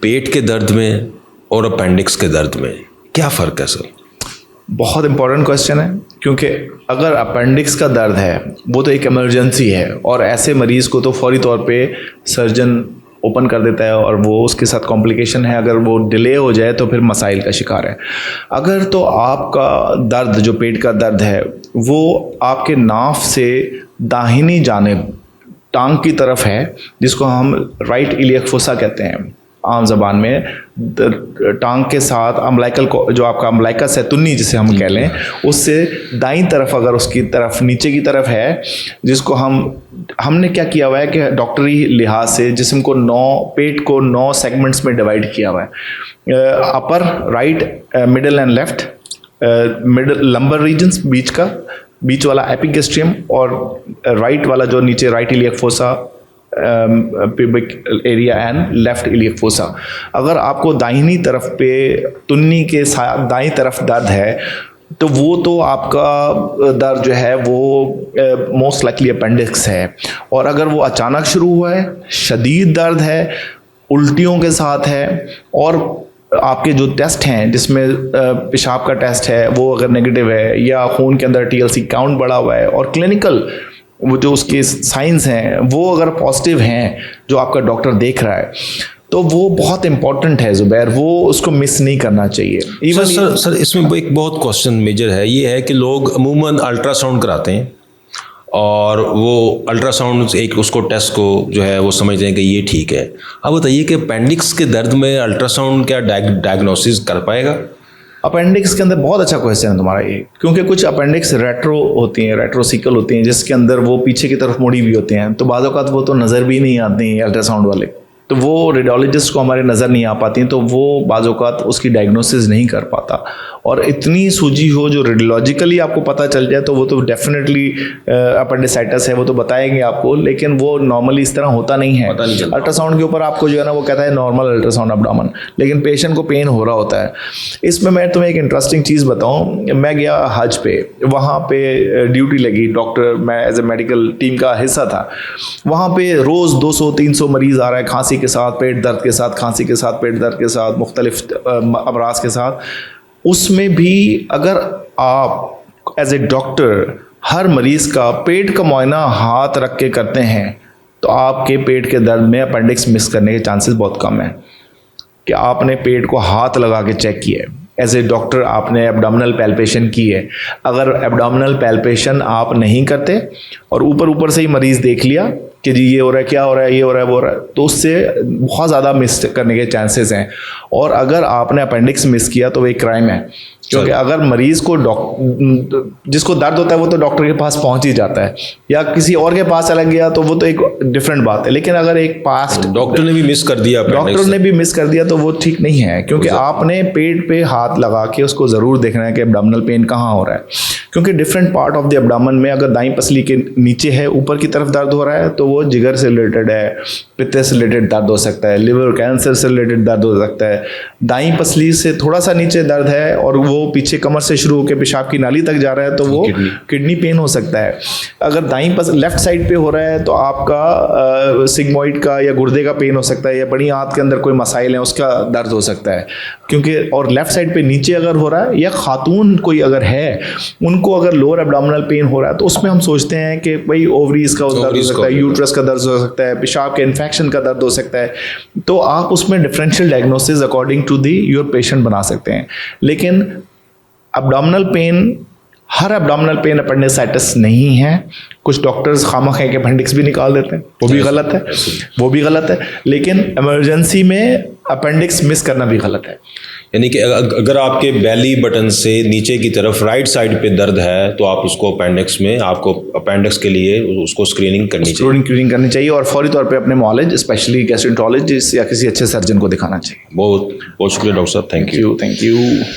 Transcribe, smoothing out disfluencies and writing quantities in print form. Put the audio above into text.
पेट के दर्द में और अपेंडिक्स के दर्द में क्या फ़र्क है सर? बहुत इंपॉर्टेंट क्वेश्चन है, क्योंकि अगर अपेंडिक्स का दर्द है वो तो एक इमरजेंसी है और ऐसे मरीज़ को तो फौरी तौर पे सर्जन ओपन कर देता है और वो उसके साथ कॉम्प्लिकेशन है, अगर वो डिले हो जाए तो फिर मसाइल का शिकार है। अगर तो आपका दर्द जो पेट का दर्द है वो आपके नाफ से दाहिनी जानिब टांग की तरफ है, जिसको हम राइट इलियक फोसा कहते हैं आम ज़बान में, टांग के साथ अम्बलाइकल जो आपका अम्बलाइकस है, तुन्नी जिसे हम कह लें, उससे दाईं तरफ अगर उसकी तरफ नीचे की तरफ है, जिसको हमने क्या किया हुआ है कि डॉक्टरी लिहाज से जिस्म को पेट को 9 सेगमेंट्स में डिवाइड किया हुआ है। Upper, right, middle and left, middle lumbar regions, बीच वाला एपिगेस्ट्रियम, और राइट वाला जो नीचे right iliac fossa, pubic area and left iliac fossa. अगर आपको दाहिनी तरफ पे तुन्नी के साथ दाईं तरफ दर्द है तो वो तो आपका दर्द जो है वो मोस्ट लाइकली अपेंडिक्स है। और अगर वो अचानक शुरू हुआ है, शदीद दर्द है, उल्टियों के साथ है, और आपके जो टेस्ट हैं जिसमें पेशाब का टेस्ट है वो अगर नेगेटिव है, या खून के अंदर TLC काउंट बढ़ा हुआ है, और क्लिनिकल वो जो उसके साइंस हैं वो अगर पॉजिटिव हैं जो आपका डॉक्टर देख रहा है, तो वो बहुत इंपॉर्टेंट है ज़ुबैर, वो उसको मिस नहीं करना चाहिए। इवन सर इसमें एक बहुत क्वेश्चन मेजर है, ये है कि लोग अमूमन अल्ट्रासाउंड कराते हैं और वो अल्ट्रासाउंड एक उसको टेस्ट को जो है वो समझते हैं कि ये ठीक है। अब बताइए कि अपेंडिक्स के दर्द में अल्ट्रासाउंड क्या डायग्नोसिस कर पाएगा? अपेंडिक्स के अंदर बहुत अच्छा क्वेश्चन है तुम्हारा ये, क्योंकि कुछ अपेंडिक्स रेट्रो होती हैं, रेट्रोसिकल होती हैं, जिसके अंदर वो पीछे की तरफ मुड़ी हुई होती हैं, तो बाज़ औक़ात वो तो नज़र भी नहीं आती हैं अल्ट्रासाउंड वाले, तो वो रेडियोलॉजिस्ट को हमारे नज़र नहीं आ पाती, तो वो बाज़ औक़ात उसकी डायग्नोसिस नहीं कर पाता। और इतनी सूजी हो जो रेडियोलॉजिकली आपको पता चल जाए तो वो तो डेफिनेटली अपेंडिसाइटिस है, वो तो बताएंगे आपको, लेकिन वो नॉर्मली इस तरह होता नहीं है। अल्ट्रासाउंड के ऊपर आपको जो है ना वो कहता है नॉर्मल अल्ट्रासाउंड एब्डोमेन, लेकिन पेशेंट को पेन हो रहा होता है। इसमें मैं तुम्हें एक इंटरेस्टिंग चीज़ बताऊँ, मैं गया हज पे, वहाँ पे ड्यूटी लगी, डॉक्टर, मैं एज ए मेडिकल टीम का हिस्सा था। वहाँ पे रोज़ 200-300 मरीज़ आ रहा है खांसी के साथ, पेट दर्द के साथ, खांसी के साथ, पेट दर्द के साथ, मुख्तलिफ अमराज के साथ। उसमें भी अगर आप एज ए डॉक्टर हर मरीज़ का पेट का मुआयना हाथ रख के करते हैं तो आपके पेट के दर्द में अपेंडिक्स मिस करने के चांसेस बहुत कम हैं। कि आपने पेट को हाथ लगा के चेक किया है, एज ए डॉक्टर आपने एब्डोमिनल पैल्पेशन की है। अगर एब्डोमिनल पैल्पेशन आप नहीं करते और ऊपर से ही मरीज़ देख लिया कि जी ये हो रहा है, क्या हो रहा है, ये हो रहा है, वो हो रहा है, तो उससे बहुत ज़्यादा मिस करने के चांसेस हैं। और अगर आपने अपेंडिक्स मिस किया तो वो एक क्राइम है, क्योंकि अगर मरीज़ को जिसको दर्द होता है वो तो डॉक्टर के पास पहुंच ही जाता है, या किसी और के पास चला गया तो वो तो एक डिफरेंट बात है। लेकिन अगर एक पास्ट डॉक्टर ने भी मिस कर दिया तो वो ठीक नहीं है, क्योंकि आपने पेट पे हाथ लगा के उसको ज़रूर देखना है कि एब्डोमिनल पेन कहाँ हो रहा है, क्योंकि different part of the abdomen में अगर दाईं पसली के नीचे है, ऊपर की तरफ दर्द हो रहा है, तो वो जिगर से रिलेटेड है, पित्त से रिलेटेड दर्द हो सकता है, लिवर कैंसर से रिलेटेड दर्द हो सकता है। दाईं पसली से थोड़ा सा नीचे दर्द है और वो पीछे कमर से शुरू होकर पेशाब की नाली तक जा रहा है तो वो किडनी पेन हो सकता है। अगर दाईं लेफ्ट साइड पे हो रहा है तो आपका सिग्मोइड का या गुर्दे का पेन हो सकता है, या बड़ी आंत के अंदर कोई मसाइल है उसका दर्द हो सकता है, क्योंकि और लेफ्ट साइड पे नीचे अगर हो रहा है, या खातून कोई अगर है उनको अगर लोअर एब्डोमिनल पेन हो रहा है तो उसमें हम सोचते हैं कि भाई ओवरीज का दर्द हो सकता है, यूट्रस का दर्द हो सकता है, पेशाब के इन्फेक्शन का दर्द हो सकता है। तो आप उसमें differential diagnosis according to the your patient बना सकते हैं। लेकिन एब्डोमिनल पेन, हर एब्डोमिनल पेन अपेंडिसाइटिस नहीं है। कुछ डॉक्टर्स खामखा के अपेंडिक्स भी निकाल देते हैं, वो भी गलत है, लेकिन इमरजेंसी में अपेंडिक्स मिस करना भी गलत है। यानी कि अगर आपके बेली बटन से नीचे की तरफ राइट साइड पे दर्द है तो आप उसको आपको अपेंडिक्स के लिए उसको स्क्रीनिंग करनी चाहिए और फौरी तौर पे अपने मॉलेज, स्पेशली गैस्ट्रोएंटरोलॉजिस्ट या किसी अच्छे सर्जन को दिखाना चाहिए। बहुत बहुत शुक्रिया डॉक्टर साहब, थैंक यू।